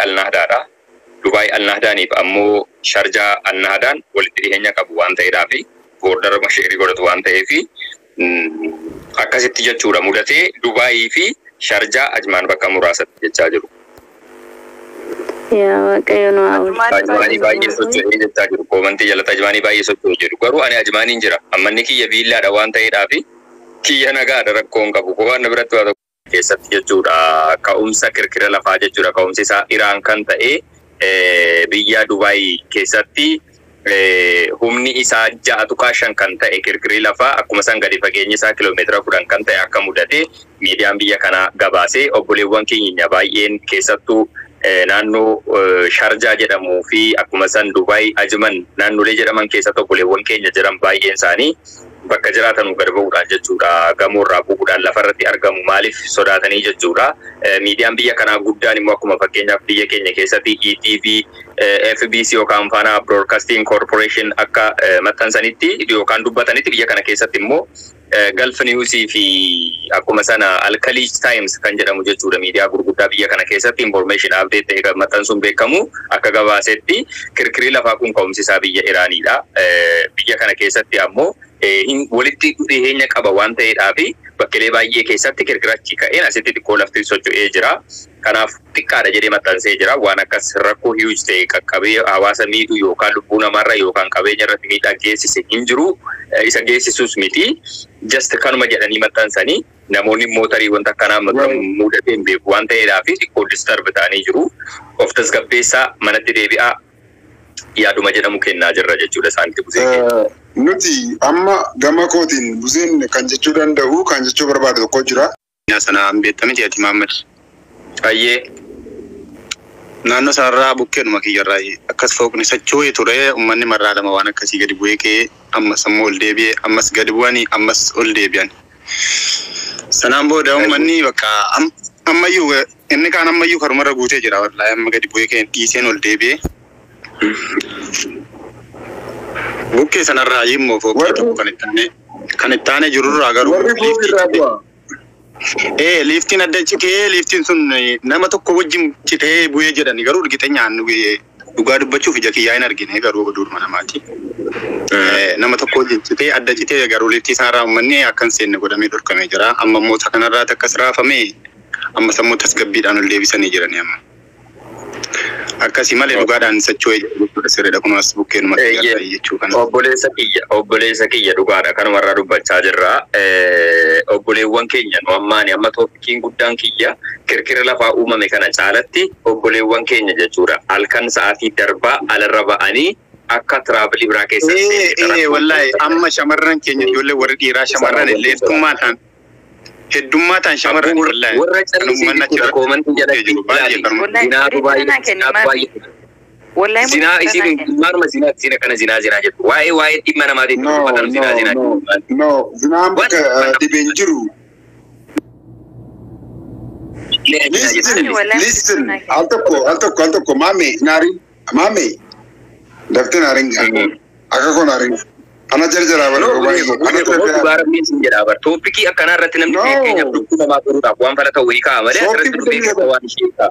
Al-Nahdaadha. Dubai Al-Nahdaaniif ammoo Sharjaa Al-Nahdaan walitti dhiyeenya qabu waan ta'eedhaafi boordara mashiirii godhatu waan ta'eefi akkasitti jechuudha mudatee Dubaayii fi Sharjaa Ajmaan bakka muraasatti jechaa jiru. Ajmaanii baay'ee socho'ee jechaa jiru. Koomantii jalatti Ajmaanii baay'ee socho'ee jiru. Garuu ani Ajmaaniin jira. Ammanni kiyya biillaadha waan ta'eedhaafi kiyya nagaadha rakkoon qabu. Waan biratti waa tokko keessatti jechuudha. Ka'umsa kirkira lafaa jechuudha. Ka'umsi isaa Iraan kan ta'e biyya Dubaay keessatti humni isaa 6.5 kan ta'e kirkirri lafaa akkuma san gadi fageenyi isaa kiiloomeetira 10 kan ta'e akka mudate miidiyaan biyya kana gabaasee obboleewwan keenya baay'een keessattuu naannoo Sharjaa jedhamuu fi akkuma san Dubaay Ajman naannolee jedhaman keessatti obboleewwan keenya jiran baay'een isaanii bakka jiraatan gad ba'uudhaan jechuudha gamoorraa bu'uudhaan lafarratti argamu maaliif sodaatanii jechuudha miidiyaan biyya kanaa guddaan immoo akkuma fakkeenyaaf biyya keenya keessatti ETV FBC yookaan Fana Broadcasting Corporation akka maxxansanitti yookaan dubbatanitti biyya kana keessatti immoo Gulf News fi akkuma sana Al-Khalij Times kan jedhamu jechuudha miidiyaa gurguddaa biyya kana keessatti information update ta'e maxxansuun beekamu akka gabaasetti kirkirri lafaa kun ka'umsi isaa biyya Iraaniidha biyya kana keessatti ammoo walitti dhiyeenya qaba waan ta'eedhaafi bakkeelee baay'ee keessatti kirkirachi ka'een asitti xiqqoo lafti socho'ee jira. Kanaaf xiqqaadha jedhee maxxansee jira waan akkas rakkoo huge ta'e qaqqabee hawaasa miidhuu yookaan lubbuu namarra yookaan qabeenya irratti miidhaa geessise hin jiru isa geessisus miti just kanuma jedhanii maxxansanii namoonni mootarii wanta akkanaa mudatee hin beeku waan ta'eedhaafi xiqqoo disturb ta'anii jiru of tasgabbeessaa manatti deebi'aa yaaduma jedhamu kennaa jirra jechuudha isaanitti busee nuti amma gama kootiin buseen kan jechuu danda'u kan jechuu barbaadu tokko jira. Sana beektamiti ati Muhammad. Ayyee. Naannoo sarara bukkeenuma kiyyarraa akkas fooqni socho'ee ture uummanni marraa lama waan akkasii gadi bu'ee ka'ee ammas ammoo ol deebi'ee ammas gadi bu'anii ammas ol deebi'an. Sanaan booda uummanni bakka ammayyuu inni kaan ammayyuu karumarra guutee jira wallaahi amma gadi bu'ee ka'een dhiiseen ol deebi'ee. Bukkee sanarraa immoo fooqii tokko kan itti aanee jirurraa garuu liftiin adda citee liftiin sun nama tokko wajjin citee bu'ee jedhani garuu urgiteenyaan dhugaa dubbachuuf ija kiyyaa hin argine garuu durma namaati. Nama tokko wajjin citee adda citee garuu liftii isaarraa uummanni akkan seenne godhamee dhorkamee jira. Amma immoo kanarraa akkas raafamee amma sammuu tasgabbiidhaan ol deebisanii jirani amma. Akkasii malee dhugaadhaan socho'ee jechuudha sirriidha kun as bukkeenuma jechuu kana. Obboleessa kiyya dhugaadha kanumarraa dubbachaa jirra. Obboleewwan keenya nu ammaani amma toopikiin guddaan kiyya kirkira lafaa uumame kana caalatti obboleewwan keenya jechuudha. Halkan sa'aatii darbaa alarra ba'anii akka tiraabilii biraa keessatti. Wallaahi amma shamarran keenya ijoollee warri dhiiraa shamarran illee heddummaadhaan heddummaadhaan shamarran wallaahi. Warra callisii koomantii jalatti wallahi zinaa isin marma zinaa kana zinaa jedhu waa'ee dhimma namaatiin dubbatan zinaa no zinaan bakka dhibeen jiru listen al tokko maame dafte naarin akka ko naarin ana jarjara bara topikii akkanaa irratti namni keenya dubbuu namaa turuudhaaf waan fala ta'uu hiikaa malee asirratti dubbii waan isheetaa